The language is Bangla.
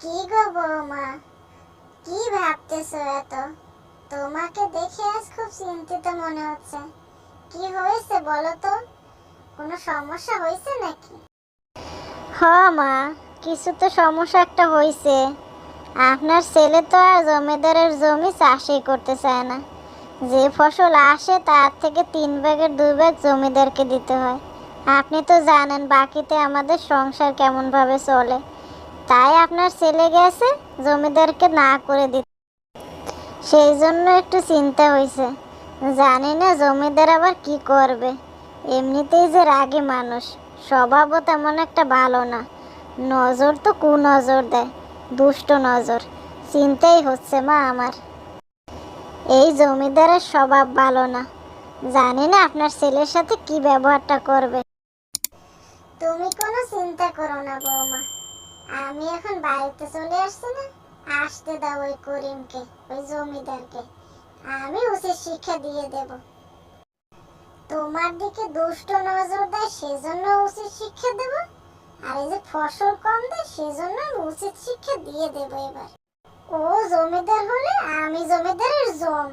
কি গো বৌমা, কি ভাবতেছো এত? তোমাকে দেখে আজ খুব চিন্তিত মনে হচ্ছে। কি হয়েছে বলো তো? কোনো সমস্যা হয়েছে নাকি? হ্যাঁ মা, কিছু তো সমস্যা একটা হয়েছে। আপনার ছেলে তো আর জমিদারের জমি চাষই করতে চায় না। যে ফসল আসে তার থেকে 3 ভাগের 2 ভাগ জমিদারকে দিতে হয়। আপনি তো জানেন বাকিতে আমাদের সংসার কেমনভাবে চলে। তাই আপনার ছেলে গেছে জমিদারকে না করে দিতে। সেই জন্য একটু চিন্তা হয়েছে। জানি না জমিদার আবার কি করবে। এমনিতেই যে রাগী মানুষ, স্বভাবও তেমন একটা ভালো না। নজর তো কুনজর দেয়, দুষ্ট নজর। চিন্তাই হচ্ছে মা আমার। এই জমিদারের স্বভাব ভালো না। জানি না আপনার ছেলের সাথে কি ব্যবহারটা করবে। তুমি কোনো চিন্তা করো না বৌমা, আমি এখন বাড়িতে চলে আসছি না। আসতে দাও ওই করিমকে, ওই জমিদারকে। আমি উচিত শিক্ষা দিয়ে দেব। তোমার দিকে দুষ্ট নজর দেয় সেজন্য উচিত শিক্ষা দেব, আর এই যে ফসল কম দেয় সেজন্য আমি উচিত শিক্ষা দিয়ে দেব এবার। ও জমিদার হলে আমি জমিদারের জম।